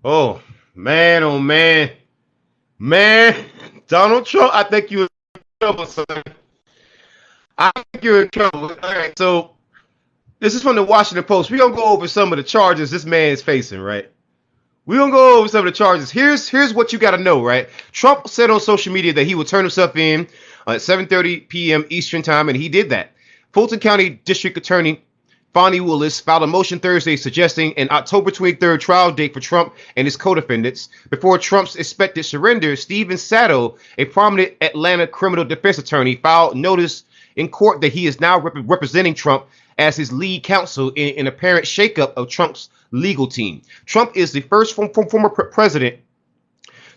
Oh man, oh man, man, Donald Trump. I think you're in trouble, son. I think you're in trouble. All right, so this is from the Washington Post. We're gonna go over some of the charges this man is facing, right? We're gonna go over some of the charges. Here's what you gotta know, right? Trump said on social media that he would turn himself in at 7:30 p.m. Eastern time, and he did that. Fulton County District Attorney Fonnie Willis filed a motion Thursday suggesting an October 23rd trial date for Trump and his co-defendants. Before Trump's expected surrender, Steven Sato, a prominent Atlanta criminal defense attorney, filed notice in court that he is now representing Trump as his lead counsel in an apparent shakeup of Trump's legal team. Trump is the first former president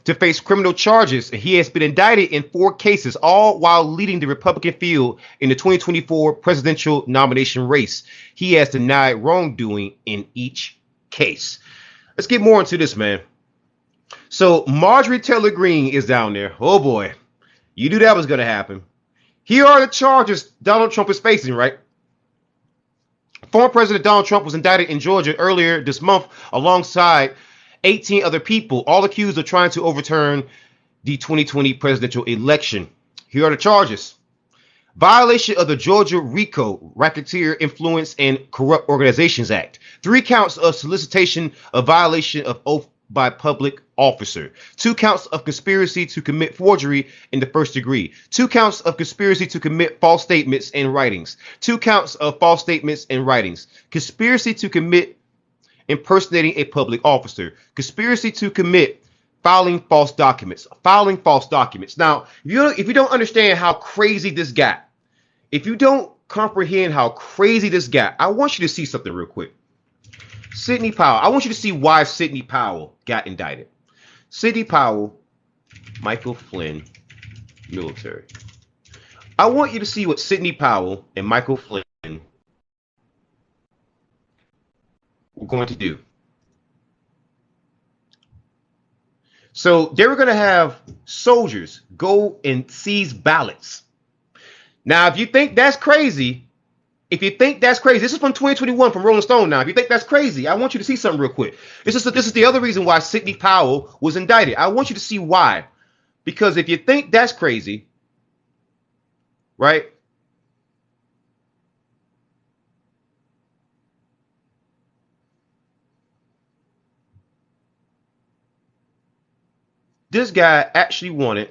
to face criminal charges. He has been indicted in 4 cases, all while leading the Republican field in the 2024 presidential nomination race. He has denied wrongdoing in each case. Let's get more into this, man. So Marjorie Taylor Greene is down there. Oh boy, you knew that was going to happen. Here are the charges Donald Trump is facing, right? Former President Donald Trump was indicted in Georgia earlier this month alongside 18 other people, all accused of trying to overturn the 2020 presidential election. Here are the charges. Violation of the Georgia RICO, Racketeer Influence and Corrupt Organizations Act. 3 counts of solicitation of violation of oath by public officer. 2 counts of conspiracy to commit forgery in the first degree. 2 counts of conspiracy to commit false statements and writings. 2 counts of false statements and writings. Conspiracy to commit impersonating a public officer. Conspiracy to commit filing false documents. Filing false documents. Now, if you don't understand how crazy this got, if you don't comprehend how crazy this got, I want you to see something real quick. Sidney Powell. I want you to see why Sidney Powell got indicted. Sidney Powell, Michael Flynn, military. I want you to see what Sidney Powell and Michael Flynn were going to do. So they were going to have soldiers go and seize ballots. Now, if you think that's crazy, this is from 2021 from Rolling Stone. Now, if you think that's crazy, I want you to see something real quick. This is the other reason why Sidney Powell was indicted. I want you to see why. Because if you think that's crazy, right? This guy actually wanted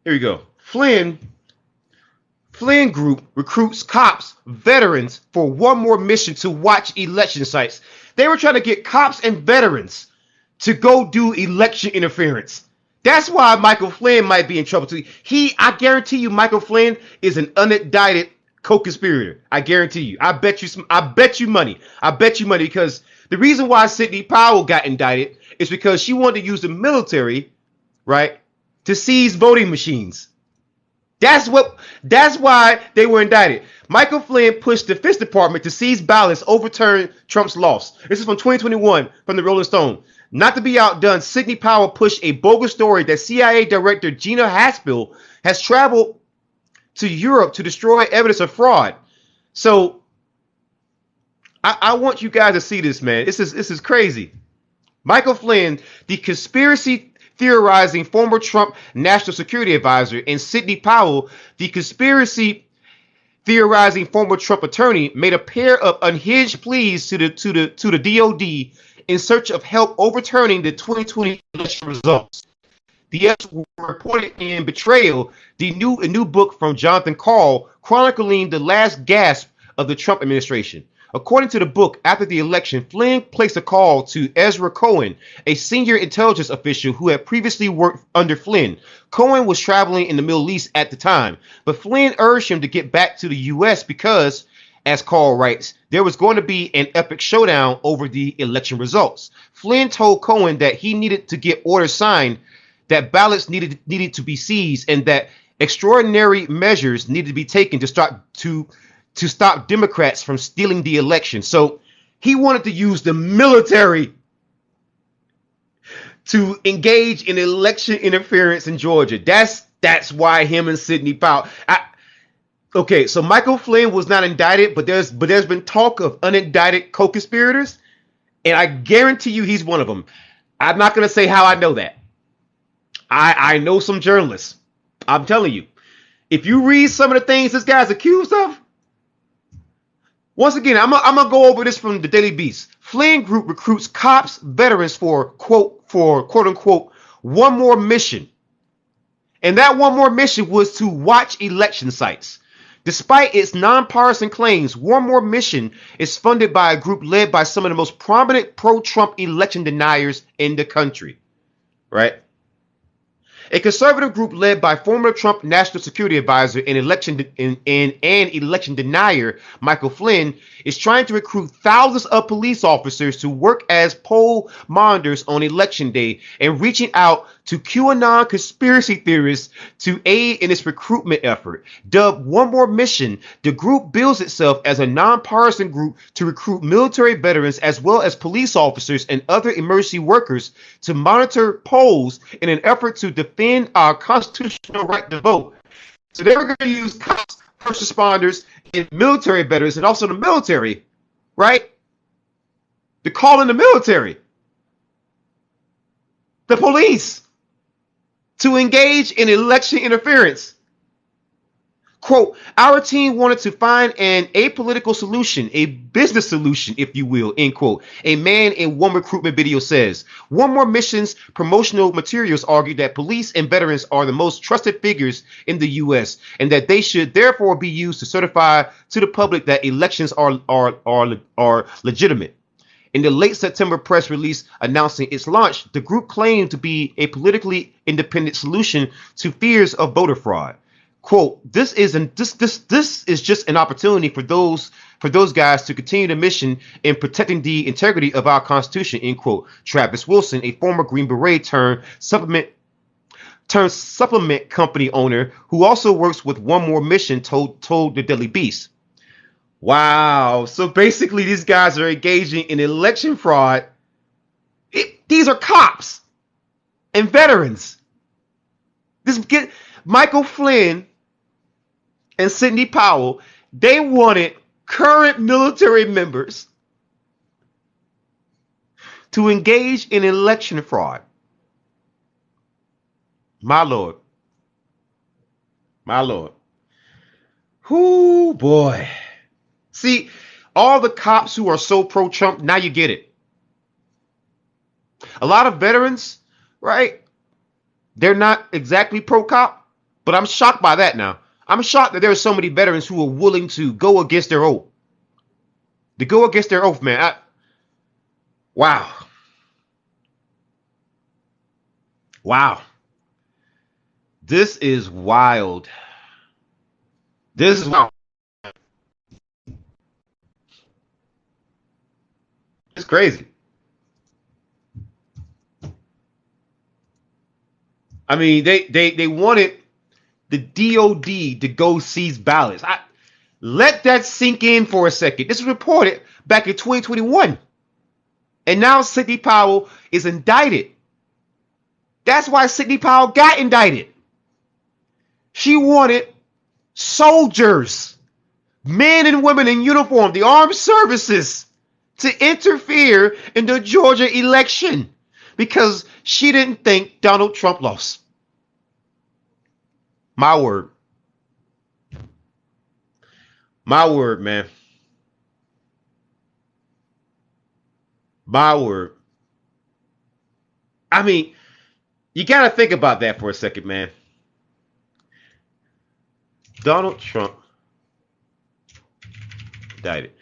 here we go. Flynn Group recruits cops, veterans for one more mission to watch election sites. They were trying to get cops and veterans to go do election interference. That's why Michael Flynn might be in trouble too. I guarantee you, Michael Flynn is an unindicted co-conspirator. I guarantee you. I bet you money. I bet you money because the reason why Sidney Powell got indicted is because she wanted to use the military, right, to seize voting machines. That's why they were indicted. Michael Flynn pushed the Defense Department to seize ballots, overturn Trump's loss. This is from 2021 from the Rolling Stone. Not to be outdone, Sidney Powell pushed a bogus story that CIA Director Gina Haspel has traveled to Europe to destroy evidence of fraud. So I want you guys to see this, man. This is crazy. Michael Flynn, the conspiracy theorizing former Trump national security advisor, and Sidney Powell, the conspiracy theorizing former Trump attorney, made a pair of unhinged pleas to the DOD in search of help overturning the 2020 election results. The F's were reported in Betrayal, a new book from Jonathan Karl chronicling the last gasp of the Trump administration. According to the book, after the election, Flynn placed a call to Ezra Cohen, a senior intelligence official who had previously worked under Flynn. Cohen was traveling in the Middle East at the time, but Flynn urged him to get back to the U.S. because, as Karl writes, there was going to be an epic showdown over the election results. Flynn told Cohen that he needed to get orders signed, that ballots needed to be seized, and that extraordinary measures needed to be taken to stop Democrats from stealing the election. So he wanted to use the military to engage in election interference in Georgia. That's why him and Sidney Powell. Okay, so Michael Flynn was not indicted, but there's been talk of unindicted co-conspirators, and I guarantee you he's one of them. I'm not going to say how I know that. I know some journalists. I'm telling you. If you read some of the things this guy's accused of, once again, I'm gonna go over this from the Daily Beast. Flynn Group recruits cops, veterans for quote unquote one more mission, and that one more mission was to watch election sites. Despite its nonpartisan claims, One More Mission is funded by a group led by some of the most prominent pro-Trump election deniers in the country. Right? A conservative group led by former Trump National Security Advisor and election denier Michael Flynn is trying to recruit thousands of police officers to work as poll monitors on Election Day and reaching out to QAnon conspiracy theorists to aid in its recruitment effort. Dubbed One More Mission, the group bills itself as a nonpartisan group to recruit military veterans as well as police officers and other emergency workers to monitor polls in an effort to defend our constitutional right to vote. So they were going to use cops, first responders, and military veterans, and also the military, right? To call in the military, the police, to engage in election interference. Quote, our team wanted to find an apolitical solution, a business solution, if you will, end quote. A man in one recruitment video says. One More Mission's promotional materials argue that police and veterans are the most trusted figures in the U.S. and that they should therefore be used to certify to the public that elections are legitimate. In the late September press release announcing its launch, the group claimed to be a politically independent solution to fears of voter fraud. Quote, this is just an opportunity for those guys to continue the mission in protecting the integrity of our Constitution, end quote. Travis Wilson, a former Green Beret turned supplement company owner who also works with One More Mission, told the Daily Beast. Wow. So basically these guys are engaging in election fraud. These are cops and veterans. Michael Flynn and Sidney Powell, they wanted current military members to engage in election fraud. My Lord. My Lord. Whoo, boy. See, all the cops who are so pro-Trump, now you get it. A lot of veterans, right? They're not exactly pro-cop, but I'm shocked by that now. I'm shocked that there are so many veterans who are willing to go against their oath. To go against their oath, man. Wow. Wow. This is wild. This is wild. It's crazy. I mean, they wanted the DOD to go seize ballots. Let that sink in for a second. This was reported back in 2021. And now Sidney Powell is indicted. That's why Sidney Powell got indicted. She wanted soldiers, men and women in uniform, the armed services, to interfere in the Georgia election because she didn't think Donald Trump lost. My word. My word, man. My word. I mean, you got to think about that for a second, man. Donald Trump indicted.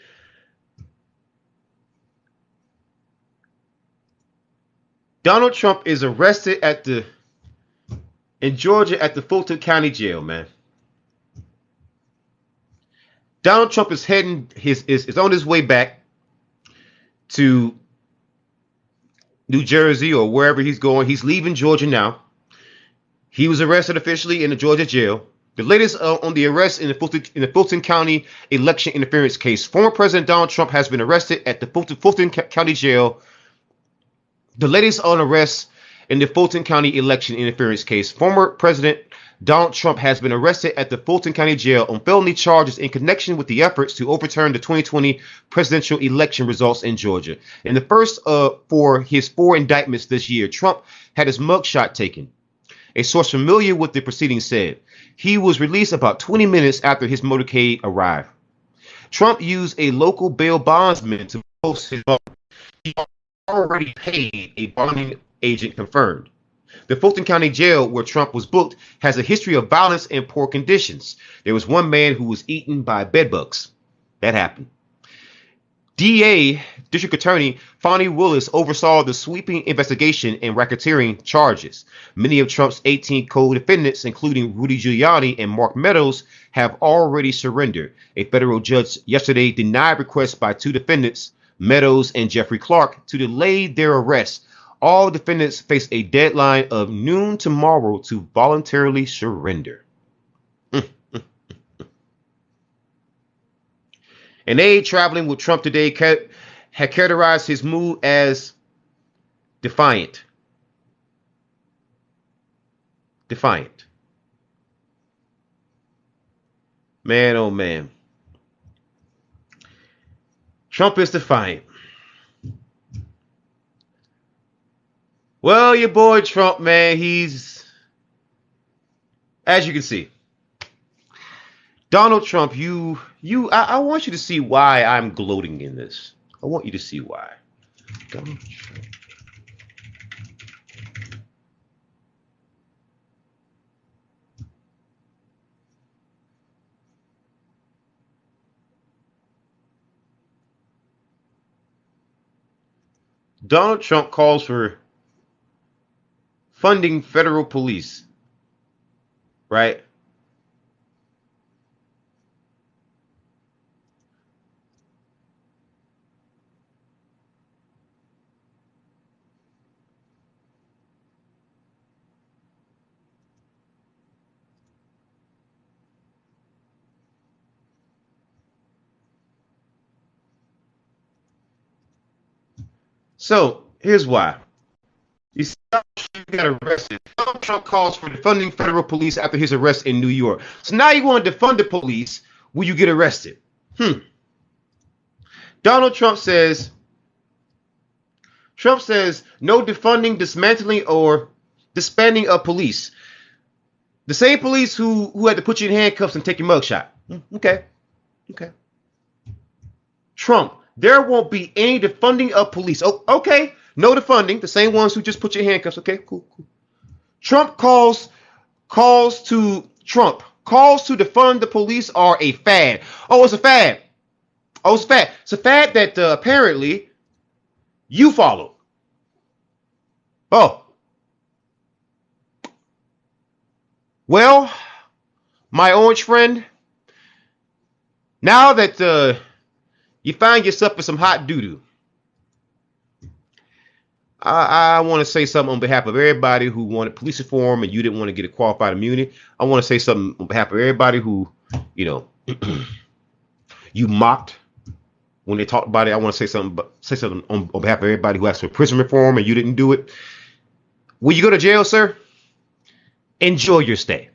Donald Trump is arrested in Georgia at the Fulton County Jail, man. Donald Trump is is on his way back to New Jersey or wherever he's going. He's leaving Georgia now. He was arrested officially in the Georgia jail. The latest on the arrest in the Fulton County election interference case. Former President Donald Trump has been arrested at the Fulton County Jail. The latest on arrest In the Fulton County election interference case, former President Donald Trump has been arrested at the Fulton County Jail on felony charges in connection with the efforts to overturn the 2020 presidential election results in Georgia. In the first for his 4 indictments this year, Trump had his mugshot taken. A source familiar with the proceedings said he was released about 20 minutes after his motorcade arrived. Trump used a local bail bondsman to post his bond. He already paid, a bonding agent confirmed. The Fulton County Jail, where Trump was booked, has a history of violence and poor conditions. There was one man who was eaten by bedbugs. That happened. DA, District Attorney Fonnie Willis, oversaw the sweeping investigation and racketeering charges. Many of Trump's 18 co-defendants, including Rudy Giuliani and Mark Meadows, have already surrendered. A federal judge yesterday denied requests by 2 defendants, Meadows and Jeffrey Clark, to delay their arrest. All defendants face a deadline of noon tomorrow to voluntarily surrender. An aide traveling with Trump today had characterized his mood as defiant. Defiant. Man, oh man. Trump is defiant. Well, your boy Trump, man, he's, as you can see, Donald Trump, I want you to see why I'm gloating in this. I want you to see why. Donald Trump. Donald Trump calls for funding federal police, right? So here's why. You see, got arrested. Donald Trump calls for defunding federal police after his arrest in New York. So now you want to defund the police when you get arrested. Donald Trump says no defunding, dismantling, or disbanding of police. The same police who had to put you in handcuffs and take your mugshot. Okay. Trump, there won't be any defunding of police. Oh, okay. No defunding. The same ones who just put your handcuffs. Okay, cool. Trump calls to defund the police are a fad. Oh, it's a fad. It's a fad that apparently you follow. Oh. Well, my orange friend, now that you find yourself in some hot doo-doo, I want to say something on behalf of everybody who wanted police reform and you didn't want to get a qualified immunity. I want to say something on behalf of everybody who, you mocked when they talked about it. I want to say something on behalf of everybody who asked for prison reform and you didn't do it. Will you go to jail, sir? Enjoy your stay.